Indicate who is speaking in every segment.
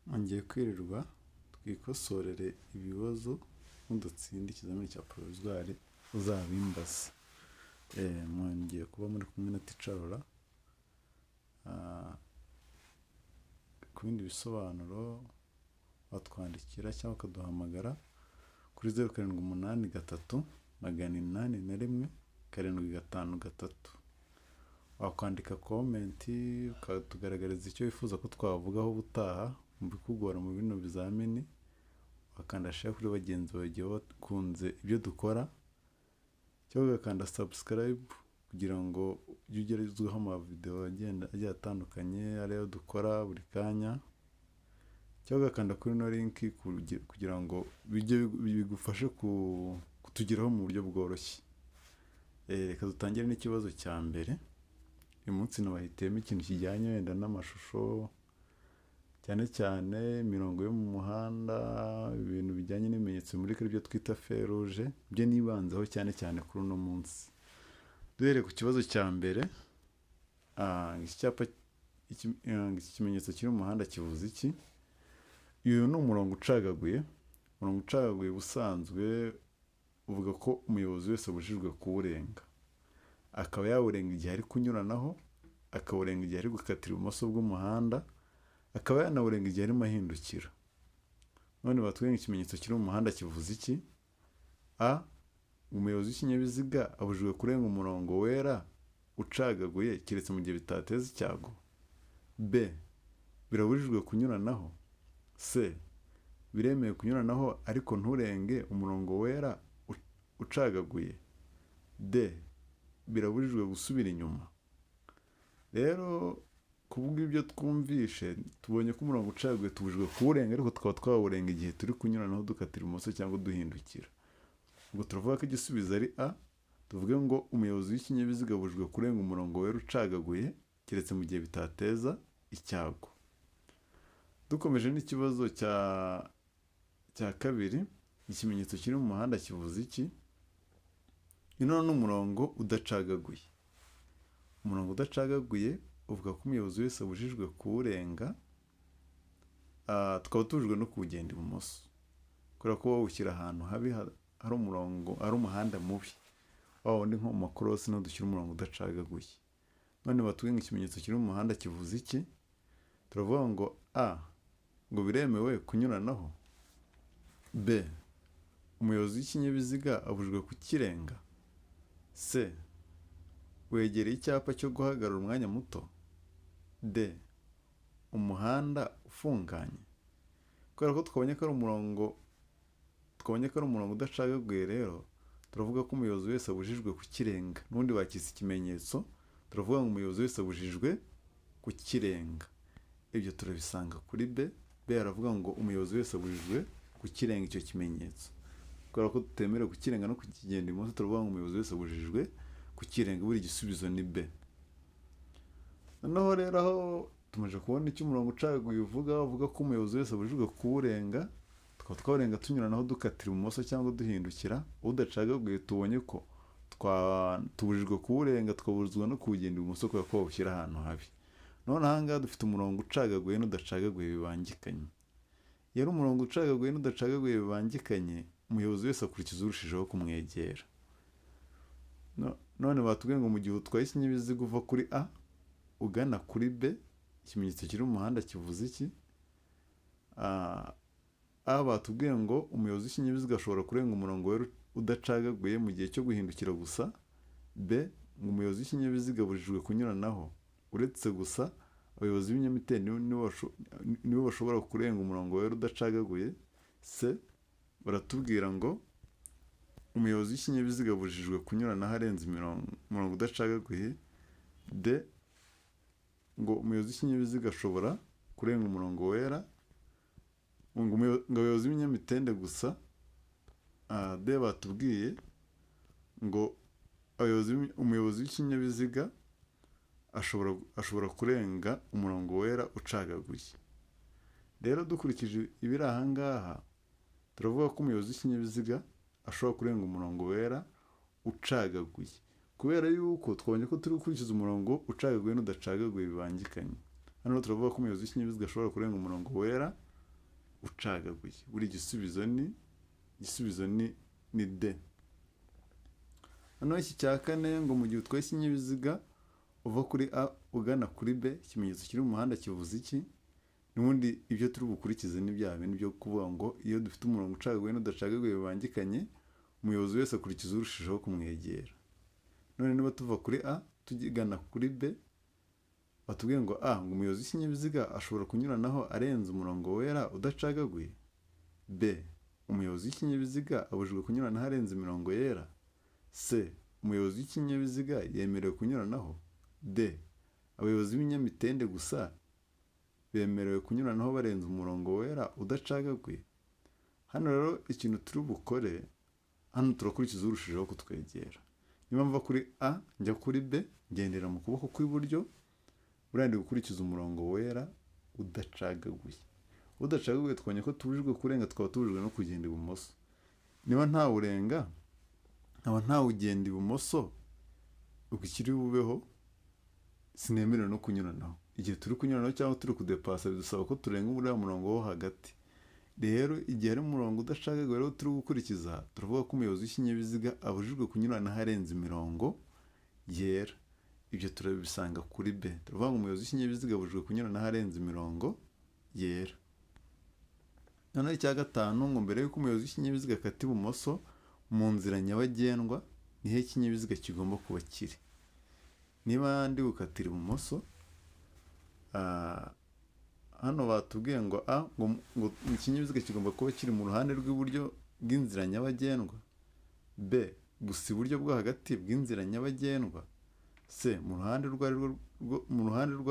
Speaker 1: Ngiye kwirirwa twikosorere ibibazo n'udutsinde ikizamini cya porovizwari uzabimbaza. Mwongeye kuba muri kumwe na Ticharora. Ku bindi bisobanuro watwandikira cyangwa ukaduhamagara kuri 0783 801 wakwandika komenti ukatugaragariza icyo wifuza ko twavugaho ubutaha mu bikugora mu bino bizamini, wakanda share kuri bagenzi bawe bakunze ibyo dukora, cyangwa ugakanda subscribe kugira ngo ujye ugerezweho amavideo agiye atandukanye ariyo dukora buri kanya, cyangwa ugakanda kuri no link kugira ngo bigufashe kutugeraho mu buryo bworoshye. Reka dutangire n'ikibazo cya mbere. Uyu munsi nabahitiyemo ikintu kijyanye wenda n'amashusho, cyane cyane imirongo yo mu muhanda, ibintu bijyanye n'ibimenyetso bimurika ibyo twita feruje, byo nibanzeho cyane cyane kuri uno munsi. Duhereye ku kibazo cya mbere, iki kimenyetso kiri mu muhanda kivuze iki? Uyu ni umurongo ucagaguye. Umurongo ucagaguye ubusanzwe uvuga ko umuyobozi wese abujijwe kuwurenga. Akaba yawurenga igihe ari kunyuranaho, akawurenga igihe ari gukatira ibumoso bw'umuhanda, akaba yanawurenga igihe arimo ahindukira. None batwenga ikimenyetso kiri mu muhanda kivuze iki? A. Umuyobozi w'ikinyabiziga abujijwe kurenga umurongo wera ucagaguye keretse mu gihe bitateza icyago. B. Birabujijwe kunyuranaho. C. Biremewe kunyuranaho ariko nturenge umurongo wera ucagaguye. D. Birabujijwe gusubira inyuma. Rero kubw'ibyo twumvishe tubonye ko umurongo ucagaguye tubujijwe kuwurenga, ariko tukaba twawurenga igihe turi kunyuranaho dukatira ibumoso cyangwa duhindukira. Ubwo turavuga ko igisubizo ari A. Tuvuge ngo umuyobozi w'ikinyabiziga abujijwe kurenga umurongo wera ucagaguye keretse mu gihe bitateza icyago. Dukomeje n'ikibazo cya kabiri, ikimenyetso kiri mu muhanda kivuze iki? Ino ni umurongo udacagaguye. Umurongo udacagaguye uvuga ko umuyobozi wese abujijwe kuwurenga, tukaba tubujijwe no kuwugenda ibumoso, kubera ko wawushyira ahantu habi hari umurongo, ari umuhanda mubi, wundi nko mu makorosi niho dushyira umurongo udacagaguye. None batubwira ikimenyetso kiri mu muhanda kivuze iki? Turavuga ngo A. Ngo biremewe kunyuranaho. B. Umuyobozi w'ikinyabiziga abujijwe kukirenga. C. Wegereye icyapa cyo guhagarara umwanya muto. D. Umuhanda ufunganye. Kubera ko twabonye ko ari umurongo udacagaguye, rero turavuga ko umuyobozi wese abujijwe kukirenga. N'ubundi bakise ikimenyetso, turavuga ngo umuyobozi wese abujijwe kukirenga. Ibyo turabisanga kuri B. B aravuga ngo umuyobozi wese abujijwe kukirenga icyo kimenyetso. Kubera ko tutemerewe kukirenga no kukigenda ibumoso, turavuga ngo umuyobozi wese abujijwe kukirenga. Buri gisubizo ni B. Noneho rero aho tumaze kubona icyo umurongo ucagaguye uvuga ko umuyobozi wese abujijwe kuwurenga, tukaba twawurenga tunyuranaho dukatira ibumoso cyangwa duhindukira. Udacagaguye tubonye ko tubujijwe kuwurenga, tukabuzwa no kuwugenda ibumoso kubera ko bawushyira ahantu habi. None aha ngaha dufite umurongo ucagaguye n'udacagaguye bibangikanye. Iyo ari umurongo ucagaguye n'udacagaguye bibangikanye, umuyobozi wese akurikiza urushijeho kumwegera. None batubwiye ngo mu gihe utwaye ikinyabiziga uva kuri A ugana kuri B, ikimenyetso kiri mu muhanda kivuze iki? A batubwiye ngo umuyobozi w'ikinyabiziga ashobora kurenga umurongo wera udacagaguye mu gihe cyo guhindukira gusa. B. Ngo umuyobozi w'ikinyabiziga abujijwe kunyuranaho uretse gusa abayobozi b'ibinyamitende nibo bashobora kurenga umurongo wera udacagaguye. C. Baratubwira ngo umuyobozi w'ikinyabiziga abujijwe kunyuranaho arenze umurongo udacagaguye. D. Ngo umuyobozi w'ikinyabiziga ashobora kurenga umurongo wera, ngo abayobozi b'ibinyamitende gusa. D. Batubwiye ngo umuyobozi w'ikinyabiziga ashobora kurenga umurongo wera ucagaguye. Rero dukurikije ibiri aha ngaha, turavuga ko umuyobozi w'ikinyabiziga ashobora kurenga umurongo wera ucagaguye, kubera yuko twabonye ko turi gukurikiza umurongo ucagaguye n'udacagaguye bibangikanye. Hano turavuga ko umuyobozi w'ikinyabiziga ashobora kurenga umurongo wera ucagaguye. Buri igisubizo ni D. Noneho iki cya kane ngo mu gihe utwaye ikinyabiziga uva kuri A ugana kuri B, ikimenyetso kiri mu muhanda kivuze iki? N'ubundi ibyo turi bukurikize ni bya bintu byo kuvuga ngo iyo dufite umurongo ucagaguye n'udacagaguye bibangikanye, umuyobozi wese akurikiza urushijeho kumwegera. None niba tuva kuri A tugana kuri B, batubwiye ngo ngo umuyobozi w'ikinyabiziga ashobora kunyuranaho arenze umurongo wera udacagaguye. B, umuyobozi w'ikinyabiziga abujijwe kunyuranaho arenze imirongo yera. C, umuyobozi w'ikinyabiziga yemerewe kunyuranaho. D, abayobozi b'ibinyamitende gusa bemerewe kunyuranaho barenze umurongo wera udacagaguye. Hano rero ikintu turi bukore, hano turakurikiza urushijeho kutwegera. Niba mva kuri A njya kuri B, ngendera mu kuboko kw'iburyo, burandi gukurikiza umurongo wera udacagaguye. Udacagaguye twabonye ko tubujijwe kurenga, tukaba tubujijwe no kugenda ibumoso. Niba ntawurenga, nkaba ntawugenda ibumoso, ubwo ikiri bubeho sinemerewe no kunyuranaho. Igihe turi kunyuranaho cyangwa turi kudepasa bidusaba ko turenga uriya murongo wo hagati. Rero igihe ari umurongo udacagaguye rero turi gukurikiza, turavuga ko umuyobozi w'ikinyabiziga abujijwe kunyuranaho arenze imirongo yera. Ibyo turabisanga kuri B. Turavuga ngo umuyobozi w'ikinyabiziga abujijwe kunyuranaho arenze imirongo yera. Noneho icya gatanu ngo mbere y'uko umuyobozi w'ikinyabiziga akata ibumoso mu nzira nyabagendwa, niho ikinyabiziga kigomba kuba kiri. Niba ndi gukatira ibumoso, hano batubwiye ngo ngo ikinyabiziga kigomba kuba kiri mu ruhande rw'iburyo bw'inzira nyabagendwa. B, gusa iburyo bwo hagati bw'inzira nyabagendwa. C, mu ruhande rwo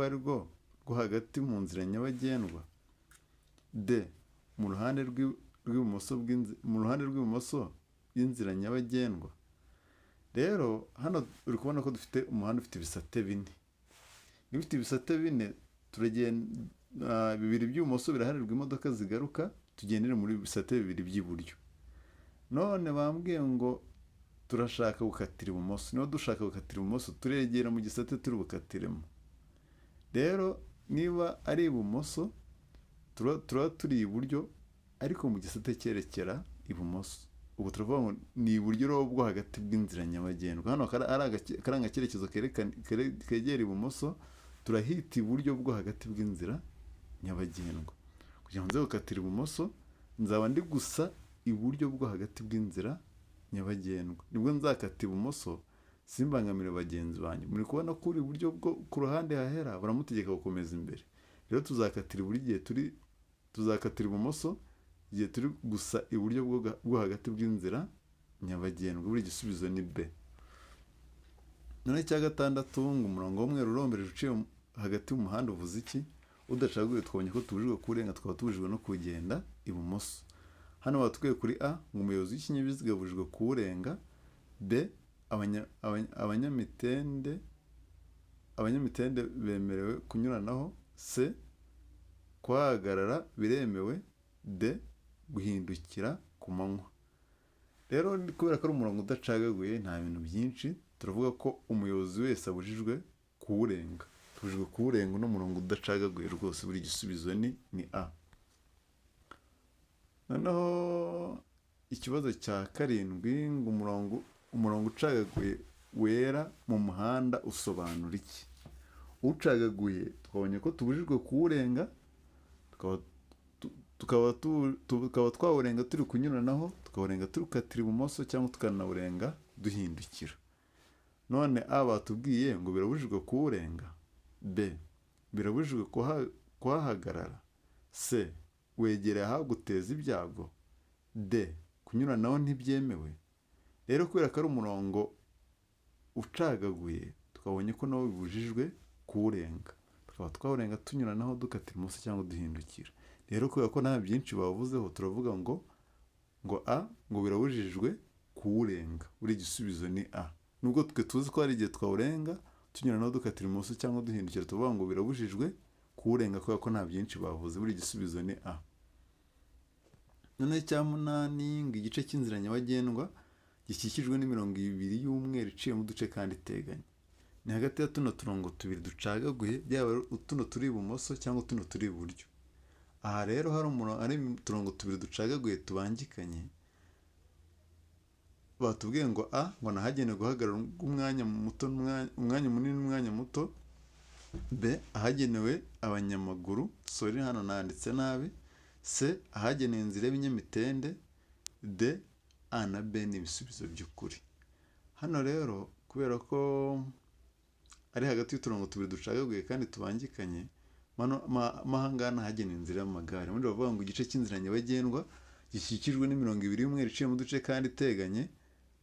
Speaker 1: ari rwo hagati mu nzira nyabagendwa. D, mu ruhande rw'ibumoso y'inzira nyabagendwa. Rero hano uri kubona ko dufite umuhanda ufite ibisate bine. Iyo ufite ibisate bine, turagenda bibiri by'ibumoso biraharirwa imodoka zigaruka, tugendere muri bisate bibiri by'iburyo. None bambwiye ngo turashaka gukatira ibumoso. Niba dushaka gukatira ibumoso, turegera mu gisate turi bukatiremo. Rero niba ari ibumoso, turaba turi iburyo ariko mu gisate cyerekera ibumoso. Ubwo turavuga ngo ni iburyo rero bwo hagati bw'inzira nyabagendwa. Hano karanga cyerekezo kegera ibumoso, turahita iburyo bwo hagati bw'inzira nyabagendwa. Kugira ngo nze gukatira ibumoso, nzaba ndi gusa iburyo bwo hagati bw'inzira nyabagendwa. Nibwo nzakata ibumoso simbangamire bagenzi banyu. Muri kubona ko uri iburyo bwo ku ruhande hahera, baramutegeka gukomeza imbere. Rero tuzakatira tuzakatira ibumoso igihe turi gusa iburyo bwo hagati bw'inzira nyabagendwa. Buri igisubizo ni B. None icya gatandatu ngo umurongo w'umweru urombereje uciye hagati mu muhanda uvuze iki? Udacagaguye twabonye ko tubujijwe kurenga, tukaba tubujijwe no kugenda ibumoso. Hano batubwiye kuri A ngo umuyobozi w'ikinyabiziga abujijwe kuwurenga. B, abanyamitende bemerewe kunyuranaho. C, kuhahagarara biremewe. D, guhindukira ku manywa. Rero kubera ko ari umurongo udacagaguye, nta bintu byinshi, turavuga ko umuyobozi wese abujijwe kuwurenga. Tubujijwe kuwurenga uno murongo udacagaguye rwose. Buri igisubizo ni A. Noneho ikibazo cya karindwi ngo umurongo ucagaguye wera mu muhanda usobanura iki? Ucagaguye twabonye ko tubujijwe kuwurenga, tukaba twawurenga turi kunyuranaho, tukawurenga turukatira ibumoso cyangwa tukanawurenga duhindukira. None A batubwiye ngo birabujijwe kuwurenga. B, birabujijwe kuhahagarara. C, wegereye ahaguteza ibyago. D, kunyuranaho ntibyemewe. Rero kubera ko ari umurongo ucagaguye, twabonye ko nawo bibujijwe kuwurenga. Tukaba twawurenga tunyuranaho dukatira ibumoso cyangwa duhindukira. Rero kubera ko nta byinshi bavuzeho, turavuga ngo A ngo birabujijwe kuwurenga. Buri igisubizo ni A. Nubwo twe tuzi ko hari igihe twawurenga tunyuranaho dukatira ibumoso cyangwa duhindukira, tuvuga ngo birabujijwe kuwurenga kubera ko nta byinshi bavuze. Buri igisubizo ni A. Noneho icya munani ngo igice cy'inzira nyabagendwa gikikijwe n'imirongo ibiri y'umweru iciye mu duce kandi iteganye. Ni hagati ya tuno turongo tubiri ducagaguye, byaba tuno turi ibumoso cyangwa tuno turi iburyo. aha rero hari uturongo tubiri ducagaguye tubangikanye, batubwiye ngo a ngo nahagenewe guhagarara umwanya muto umwanya munini n'umwanya muto, b ahagenewe abanyamaguru, sorry hano nanditse nabi, c ahagenewe inzira y'ibinyamitende, d a na b ni ibisubizo by'ukuri. Hano rero kubera ko ari hagati y'uturongo tubiri ducagaguye kandi tubangikanye, mahangana hagenewe inzira y'amagare. Muri bavuga ngo igice cy'inzira nyabagendwa gikikijwe n'imirongo ibiri y'umweru iciye mu duce kandi iteganye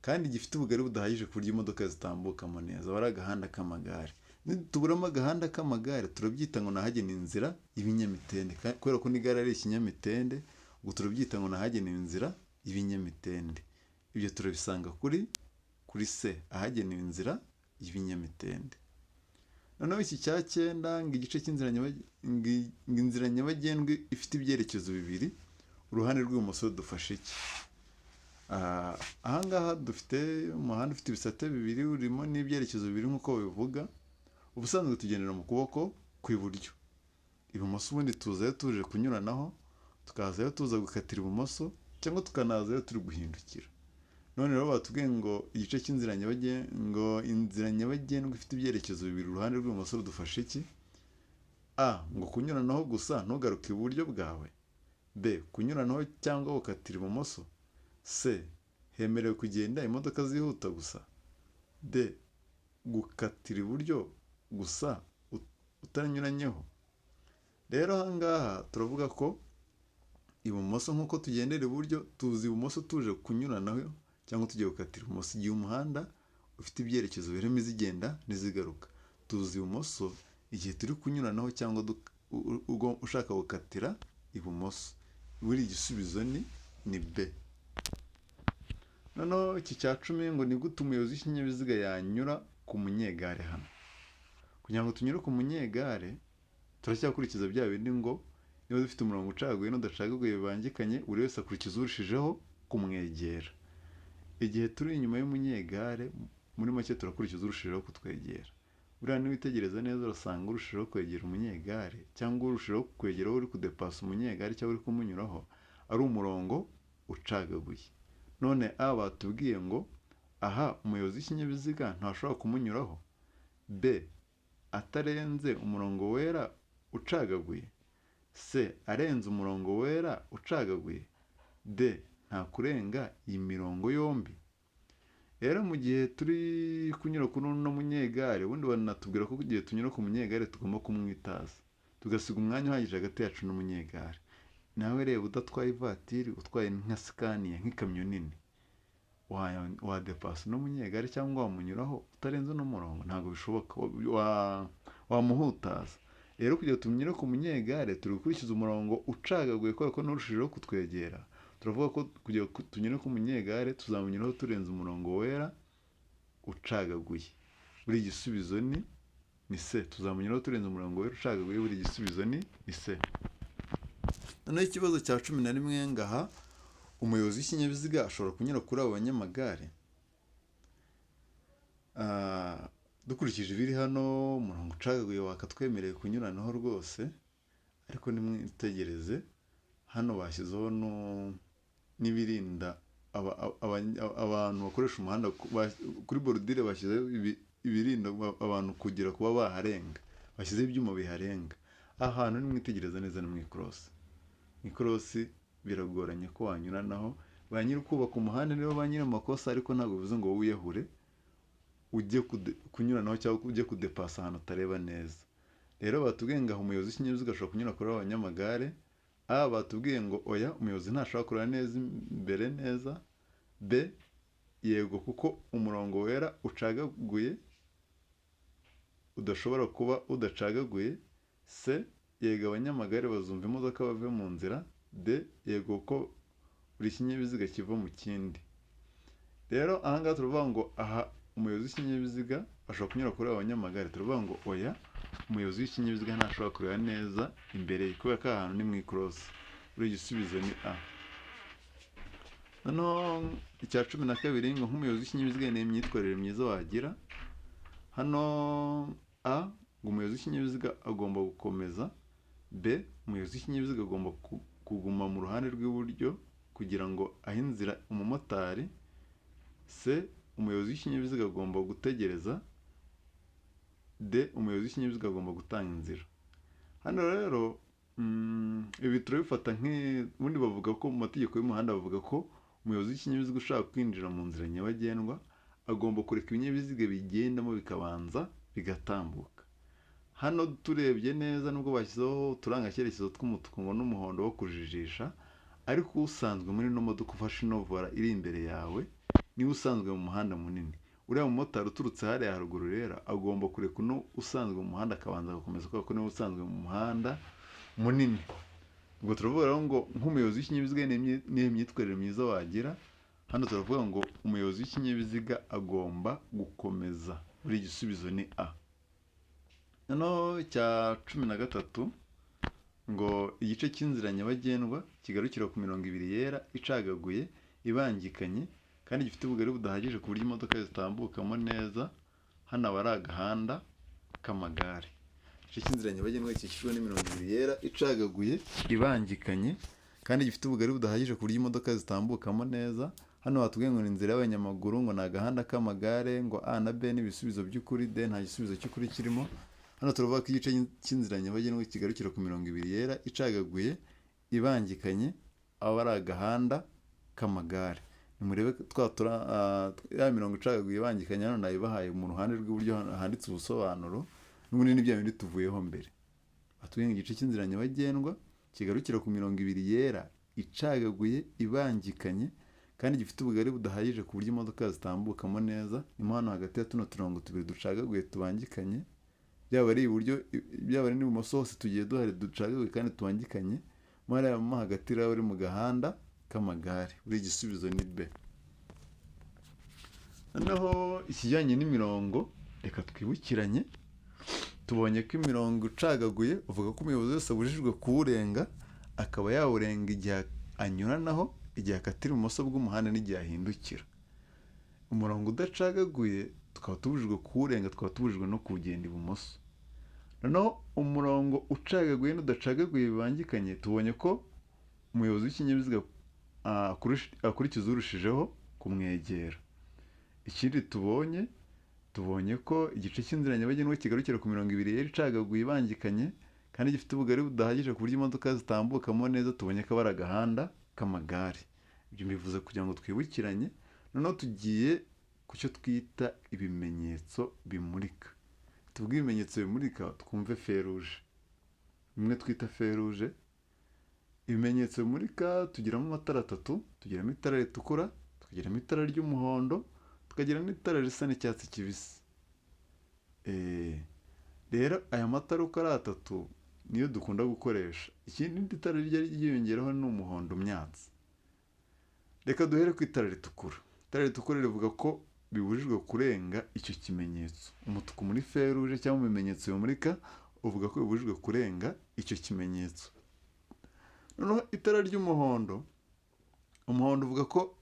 Speaker 1: kandi gifite ubugari budahagije ku buryo imodoka zitambukamo neza, aba ari agahanda k'amagare. Nituburamo agahanda k'amagare turabyita ngo nahagenewe inzira y'ibinyamitende, kubera ko n'igare ari ikinyamitende, ubwo turabyita ngo nahagenewe inzira y'ibinyamitende. Ibyo turabisanga kuri C, ahagenewe inzira y'ibinyamitende. Noneho iki cya 9 ngo igice cy'inzira inzira nyabagendwa ifite ibyerekezo bibiri, uruhande rw'ibumoso dufashe iki? Ahangaha dufite umuhanda ufite ibisate bibiri urimo n'ibyerekezo bibiri nk'uko bivuga. Ubusanzwe tugendera mu kuboko kw'iburyo, ibumoso ubundi tuzayo tuje kunyuranaho, tukazayo tuza gukatira ibumoso cyangwa tukanazayo turi guhindukira. None rero batubwiye ngo igice cy'inzira nyabagendwa ifite ibyerekezo bibiri, uruhande rw'ibumoso rudufashe iki? a ngo kunyuranaho gusa ntugaruke iburyo bwawe, b kunyuranaho cyangwa gukatira ibumoso, c hemerewe kugenda imodoka zihuta gusa, d gukatira iburyo gusa utanyuranyeho. Rero ahangaha turavuga ko ibumoso nk'uko tugendera iburyo, tuzi ibumoso tuje kunyuranaho cyangwa tugiye gukatira ibumoso. Igihe umuhanda ufite ibyerekezo birimo izigenda n'izigaruka, tuzi ibumoso igihe turi kunyuranaho cyangwa ushaka gukatira ibumoso. Buri igisubizo ni b. Noneho iki cya 10 ngo ni gute umuyobozi w'ikinyabiziga yanyura ku munyegare hano? Kugira ngo tunyure ku munyegare turacyakurikiza bya bindi ngo niba dufite umurongo ucagaguye n'udacagaguye bibangikanye, buri wese akurikiza urushijeho kumwegera. Igihe turi inyuma y'umunyegare, muri make turakurikiza urushijeho kutwegera. Buriya niwitegereza neza urasanga urushijeho kwegera umunyegare cyangwa urushijeho kwegera uri kudepasa umunyegare cyangwa uri kumunyuraho ari umurongo ucagaguye. None batubwiye ngo aha umuyobozi w'ikinyabiziga ntashobora kumunyuraho, b atarenze umurongo wera ucagaguye, c arenze umurongo wera ucagaguye, d nta kurenga iyi mirongo yombi. Rero mu gihe turi kunyura kuri uno munyegare, ubundi banatubwira ko igihe tunyura ku munyegare tugomba kumwitaza, tugasiga umwanya uhagije hagati yacu n'umunyegare. Nawe reba udatwaye ivatiri, utwaye nka Scania nk'ikamyo nini, wadepasa n'umunyegare cyangwa wamunyuraho utarenze n'umurongo? Ntabwo bishoboka, wamuhutaza. Rero kugira ngo tunyure ku munyegare turi gukurikiza umurongo ucagaguye kubera ko n'urushijeho kutwegera. Turavuga ko kugira ngo tunyure ku munyegare tuzamunyuraho turenze umurongo wera ucagaguye. Buri igisubizo ni c, tuzamunyuraho turenze umurongo wera ucagaguye. Buri igisubizo ni c. Noneho ikibazo cya 11 ngaha, umuyobozi w'ikinyabiziga ashobora kunyura kuri abo banyamagare. Dukurikije ibiri hano, umurongo ucagaguye wakatwemereye kunyuranaho rwose, ariko nimwitegereze hano bashyizeho n'ibirinda abantu bakoresha umuhanda kuri borudire, bashyizeho ibirinda abantu kugira kuba baharenga, bashyizeho ibyuma biharenga. Aha hantu nimwitegereza neza ni mu ikorosi. Mu ikorosi biragoranye ko wanyuranaho, ba nyiri kubaka umuhanda nibo ba nyiri amakosa, ariko ntabwo bivuze ngo wowe wiyahure ujye kunyuranaho cyangwa ujye kudepasa ahantu utareba neza. Rero batubwiye ngo umuyobozi w'ikinyabiziga ashobora kunyura kuri abanyamagare. Batubwiye ngo oya, umuyobozi ntashobora kureba neza imbere neza. b yego kuko umurongo wera ucagaguye udashobora kuba udacagaguye. c yego abanyamagare bazumva imodoka bave mu nzira. d yego ko buri kinyabiziga kiva mu kindi. Rero ahangaha turavuga ngo aha umuyobozi w'ikinyabiziga ashobora kunyura kuri abanyamagare. Turavuga ngo oya, umuyobozi w'ikinyabiziga ntashobora kureba neza imbere kubera ko ahantu ni mu ikorosi. Buri igisubizo ni a. Noneho icya 12 ngo nk'umuyobozi w'ikinyabiziga ni imyitwarire myiza wagira. Hano a ngo umuyobozi w'ikinyabiziga agomba gukomeza B, umuyobozi w'ikinyabiziga agomba kuguma mu ruhande rw'iburyo kugira ngo ahe inzira umumotari. C, umuyobozi w'ikinyabiziga agomba gutegereza. D, umuyobozi w'ikinyabiziga agomba gutanga inzira. Hano rero ibi turabifata ubundi bavuga ko mu mategeko y'umuhanda bavuga ko umuyobozi w'ikinyabiziga ushaka kwinjira mu nzira nyabagendwa agomba kureka ibinyabiziga bigendamo bikabanza bigatambuka. Hano turebye neza nubwo bashyizeho uturangacyerekezo tw'umutuku ngo n'umuhondo wo kujijisha, ariko usanzwe muri ino modoka ufashe ino vola iri imbere yawe niwe usanzwe mu muhanda munini. Uriya mumotari uturutse hariya haruguru rero agomba kureka uno usanzwe mu muhanda akabanza agakomeza kubera ko niwe usanzwe mu muhanda munini. Ubwo turavuga rero ngo nk'umuyobozi w'ikinyabiziga niyo myitwarire myiza wagira. Hano turavuga ngo umuyobozi w'ikinyabiziga agomba gukomeza. Buri igisubizo ni A. Noneho cya 13 ngo igice cy'inzira nyabagendwa kigarukira ku mirongo ibiri yera icagaguye ibangikanye kandi gifite ubugari budahagije ku buryo imodoka zitambukamo neza. Hano aba ari agahanda k'amagare. Igice cy'inzira nyabagendwa gikikijwe n'imirongo ibiri yera icagaguye ibangikanye kandi gifite ubugari budahagije ku buryo imodoka zitambukamo neza. Hano batubwiye ngo ni inzira y'abanyamaguru, ngo ni agahanda k'amagare, ngo A na B ni ibisubizo by'ukuri, D nta gisubizo cy'ukuri kirimo. Hano turavuga ko igice cy'inzira nyabagendwa kigarukira ku mirongo ibiri yera icagaguye ibangikanye aba ari agahanda k'amagare. Nimurebe ya mirongo icagaguye ibangikanye hano nayibahaye mu ruhande rw'iburyo handitse ubusobanuro, n'ubundi ni bya bindi tuvuyeho mbere. Batubwiye ngo igice cy'inzira nyabagendwa kigarukira ku mirongo ibiri yera icagaguye ibangikanye kandi gifite ubugari budahagije ku buryo imodoka zitambukamo neza. Ni hano hagati ya tuno turongo tubiri ducagaguye tubangikanye, byaba ari iburyo byaba ari n'ibumoso hose tugiye duhari ducagaguye kandi tubangikanye. Mo hagati rero uri mu gahanda k'amagare. Buri igisubizo ni B. Noneho ikijyanye n'imirongo reka twibukiranye. Tubonye ko imirongo icagaguye uvuga ko umuyobozi wese abujijwe kuwurenga, akaba yawurenga igihe anyuranaho, igihe akatira ibumoso bw'umuhanda n'igihe ahindukira. Umurongo udacagaguye tukaba tubujijwe kuwurenga, tukaba tubujijwe no kuwugenda ibumoso. Noneho umurongo ucagaguye n'udacagaguye bibangikanye tubonye ko umuyobozi w'ikinyabiziga akurikiza urushijeho kumwegera. Ikindi tubonye ko igice cy'inzira nyabagendwa kigarukira ku mirongo ibiri yera icagaguye ibangikanye kandi gifite ubugari budahagije ku buryo imodoka zitambukamo neza. Tubonye ko ari agahanda k'amagare. Ibyo bivuze kugira ngo twibukiranye. Noneho tugiye ku cyo twita ibimenyetso bimurika. Tuvuge ibimenyetso bimurika twumve feruje. Bimwe twita feruje. Ibimenyetso bimurika tugiramo amatara atatu. Tugiramo itara ritukura, tukagiramo itara ry'umuhondo, tukagira n'itara risa n'icyatsi kibisi. Rero aya matara uko ari atatu niyo dukunda gukoresha. Ikindi tara ryiyongeraho ni umuhondo myatsi. Reka duhere ku itara ritukura. Itara ritukura rivuga ko bibujijwe kurenga icyo kimenyetso. Umutuku muri feruje cyangwa mu bimenyetso bimurika uvuga ko bibujijwe kurenga icyo kimenyetso. Noneho itara ry'umuhondo, umuhondo uvuga ko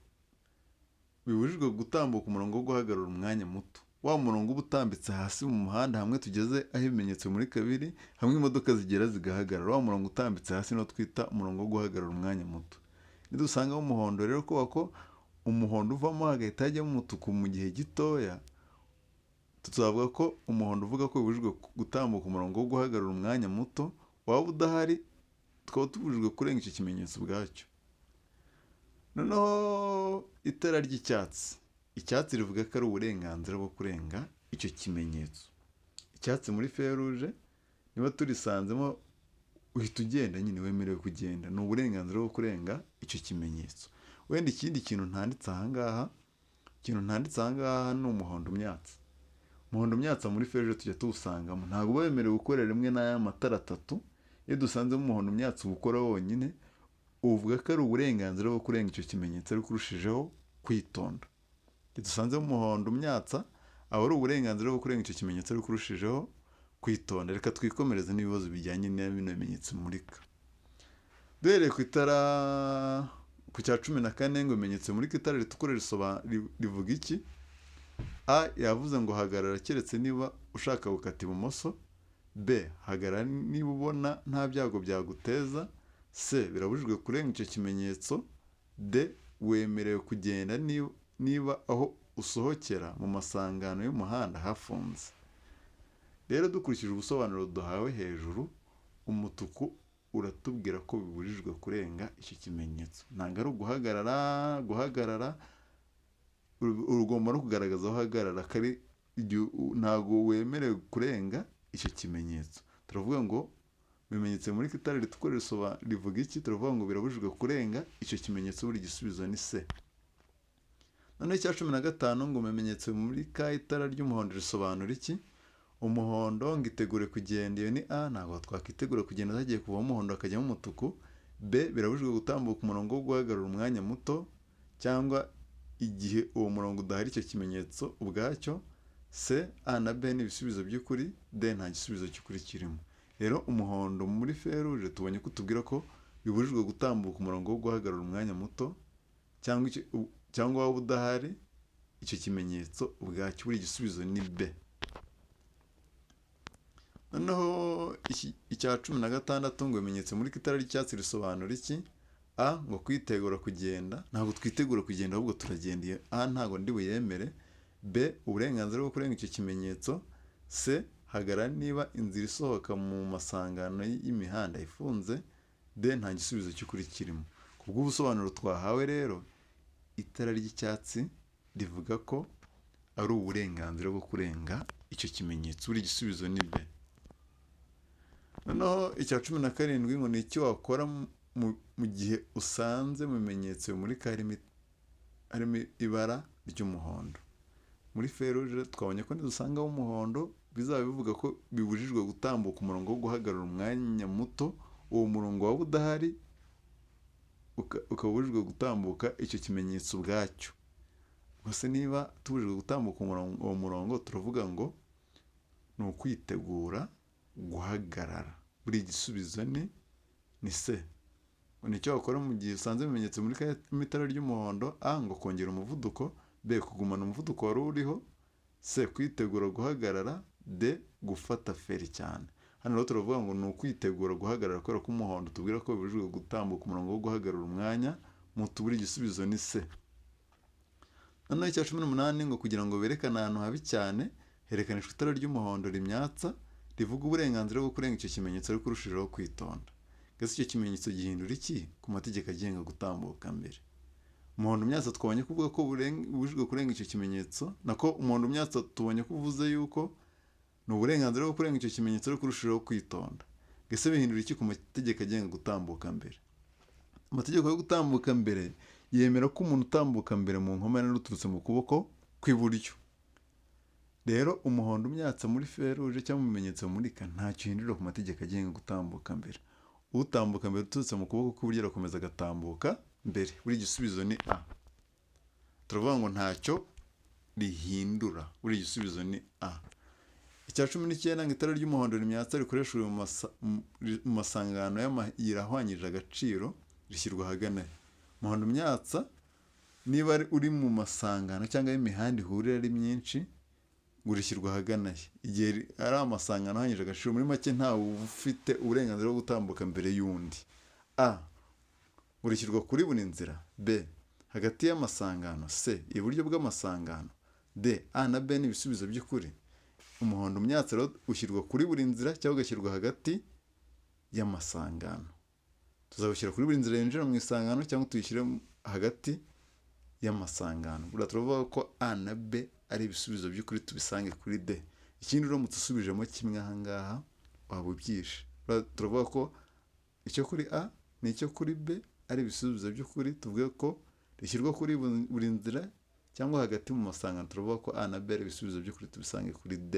Speaker 1: bibujijwe gutambuka umurongo wo guhagarara umwanya muto. Wa murongo uba utambitse hasi mu muhanda hamwe tugeze aho ibimenyetso bimurika biri, hamwe imodoka zigera zigahagarara. Wa murongo utambitse hasi no twita umurongo wo guhagarara umwanya muto. Nidusangamo umuhondo rero kubera ko umuhondo uvamo hagahita hajyamo umutuku mu gihe gitoya, tuzavuga ko umuhondo uvuga ko bibujijwe gutambuka umurongo wo guhagarara umwanya muto. Waba udahari tukaba tubujijwe kurenga icyo kimenyetso ubwacyo. Noneho itara ry'icyatsi. Icyatsi rivuga ko ari uburenganzira bwo kurenga icyo kimenyetso. Icyatsi muri feruje niba turisanzemo uhita ugenda, nyine wemerewe kugenda. Ni uburenganzira bwo kurenga icyo kimenyetso. Wenda ikindi kintu ntanditse ahangaha, ni umuhondo myatsi. Umuhondo myatsi muri feruje tujya tuwusangamo. Ntabwo uba wemerewe gukorera rimwe n'aya matara atatu. Iyo dusanzemo umuhondo myatsi ubukora wonyine, uvuga ko ari uburenganzira bwo kurenga icyo kimenyetso ariko urushijeho kwitonda. Iyo dusanzemo umuhondo myatsa aba ari uburenganzira bwo kurenga icyo kimenyetso ariko urushijeho kwitonda. Reka twikomereze n'ibibazo bijyanye na bino bimenyetso bimurika. Duhereye ku itara ku cya 14 ngo ibimenyetso bimurika itara ritukura rivuga iki? A yavuze ngo hagarara keretse niba ushaka gukata ibumoso. B hagarara niba ubona nta byago byaguteza, C birabujijwe kurenga icyo kimenyetso, D wemerewe kugenda niba aho usohokera mu masangano y'umuhanda hafunze. Rero dukurikije ubusobanuro duhawe hejuru, umutuku uratubwira ko bibujijwe kurenga icyo kimenyetso. Ntabwo ari guhagarara urugomba no kugaragaza aho uhagarara, ntabwo wemerewe kurenga icyo kimenyetso. Turavuga ngo ibimenyetso muri itara ritukura rivuga iki? Turavuga ngo birabujijwe kurenga icyo kimenyetso, buri gisubizo ni C. Noneho icya 15 ngo ibimenyetso muri ka itara ry'umuhondo risobanura iki? Umuhondo ngo itegure kugenda, iyo ni A, ntabwo twakitegura kugenda hagiye kuva umuhondo akajyamo umutuku. B birabujijwe gutambuka umurongo wo guhagarara umwanya muto cyangwa igihe uwo murongo udahari icyo kimenyetso ubwacyo. C, A na B ni ibisubizo by'ukuri, D nta gisubizo cy'ukuri kirimo. Rero umuhondo muri feruje tubonye ko tubwira ko bibujijwe gutambuka umurongo wo guhagarara umwanya muto cyangwa waba udahari icyo kimenyetso ubwacyo, buri gisubizo ni B. Noneho icya 16 ngo ibimenyetso muri itara ry'icyatsi risobanura iki? A ngo kwitegura kugenda, ntabwo twitegura kugenda ahubwo turagenda, A ntabwo ndi buyemere. B uburenganzira bwo kurenga icyo kimenyetso. C hagarara niba inzira isohoka mu masangano y'imihanda ifunze. D nta gisubizo cy'ukuri kirimo. Ku bw'ubusobanuro twahawe rero, itara ry'icyatsi rivuga ko ari uburenganzira bwo kurenga icyo kimenyetso, buri gisubizo ni B. Noneho icya 17 ngo ni iki wakora mu gihe usanze mu bimenyetso bimurika harimo ibara ry'umuhondo. Muri feruje twabonye ko nidusanga umuhondo bizaba bivuga ko bibujijwe gutambuka umurongo wo guhagarara umwanya muto, uwo murongo waba udahari ukaba ubujijwe gutambuka icyo kimenyetso ubwacyo. Gusa niba tubujijwe gutambuka uwo murongo turavuga ngo ni ukwitegura guhagarara, buri gisubizo ni C. Nicyo wakora mu gihe usanze ibimenyetso muri itara ry'umuhondo? A ngo kongera umuvuduko, B kugumana umuvuduko wari uriho, C kwitegura guhagarara, D gufata feri cyane. Hano rero turavuga ngo ni ukwitegura guhagarara kubera ko umuhondo tubwira ko bibujijwe gutambuka umurongo wo guhagarara umwanya muto, buri gisubizo ni C. Noneho icya 18 ngo kugira ngo berekane ahantu habi cyane herekanishwa itara ry'umuhondo rimyatsa rivuga uburenganzira bwo kurenga icyo kimenyetso ariko urushijeho kwitonda. Gusa icyo kimenyetso gihindura iki ku mategeko agenga gutambuka mbere? Umuhondo myatsa twabonye ko uvuga ko bubujijwe kurenga icyo kimenyetso, nako umuhondo myatsa tubonye ko uvuze yuko ni uburenganzira bwo kurenga icyo kimenyetso ariko urushijeho kwitonda. Gusa bihindura iki ku mategeko agenga gutambuka mbere? Amategeko yo gutambuka mbere yemera ko umuntu utambuka mbere mu nkomane ruturutse mu kuboko kw'iburyo. Rero umuhondo myatsa muri feruje cyangwa mu bimenyetso bimurika ntacyo uhindura ku mategeko agenga gutambuka mbere. Utambuka mbere uturutse mu kuboko kw'iburyo arakomeza agatambuka mbere, buri gisubizo ni A. Turavuga ngo ntacyo rihindura, buri gisubizo ni A. Icya 19 ngo itara ry'umuhondo rimyatsa rikoreshwa mu masangano y'amayira ahwanyije agaciro rishyirwa ahagana. Umuhondo myatsa niba uri mu masangano cyangwa y'imihanda ihurira ari myinshi gurishyirwa ahagana. Igihe ari amasangano ahwanyije agaciro, muri make ntawe ufite uburenganzira bwo gutambuka mbere y'undi. A urishyirwa kuri buri nzira. B hagati y'amasangano. C iburyo bw'amasangano. D A na B ni ibisubizo by'ukuri. Umuhondo myatsa rero ushyirwa kuri buri nzira cyangwa ugashyirwa hagati y'amasangano. Tuzawushyira kuri buri nzira yinjira mu isangano cyangwa tuyishyire hagati y'amasangano. Bura turavuga ko A na B ari ibisubizo by'ukuri tubisange kuri D. Ikindi uramutse usubijemo kimwe aha ngaha waba ubyishe. Turavuga ko icyo kuri A n'icyo kuri B ari ibisubizo by'ukuri, tuvuge ko rishyirwa kuri buri nzira cyangwa hagati mu masangano. Turavuga ko A na B ari ibisubizo by'ukuri tubisange kuri D.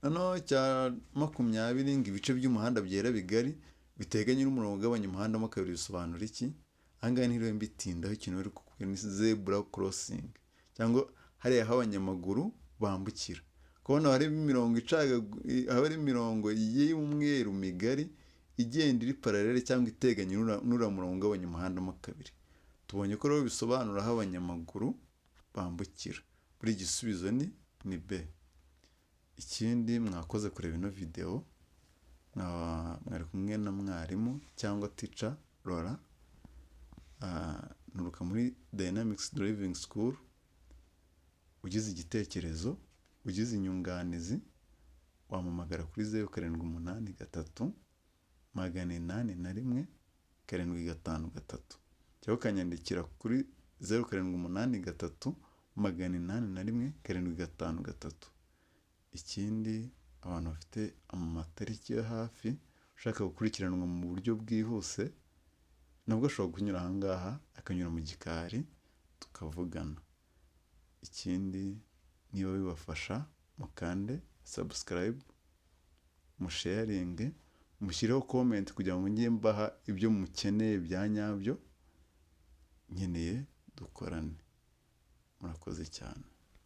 Speaker 1: Noneho cya 20 ngo ibice by'umuhanda byera bigari biteganye n'umurongo ugabanya umuhanda mo kabiri bisobanura iki? Ahangaha ntiriwe mbitindaho, ikintu bari kukubwira ni zebra crossing cyangwa hariya aho abanyamaguru bambukira. Kubona hari imirongo y'umweru migari igenda iri paralele cyangwa iteganye n'ura murongo ugabanya umuhanda mo kabiri. Tubonye ko rero bisobanura aho abanyamaguru bambukira. Buri gisubizo ni B. ikindi mwakoze kureba ino video, mwari kumwe na mwarimu cyangwa teacher Laura, nturuka muri Dynamics Driving School. Ugize igitekerezo, ugize inyunganizi, wampamagara kuri 0783 881 753 cyangwa ukanyandikira kuri 0783 881 753. Ikindi, abantu bafite amatariki yo hafi ushaka gukurikiranwa mu buryo bwihuse, nabwo ashobora kunyura aha ngaha, akanyura mu gikari tukavugana. Ikindi, niba bibafasha mukande subscribe, musharinge, mushyireho comment kugira ngo njye mbaha ibyo mukeneye bya nyabyo, nkeneye dukorane. Murakoze cyane.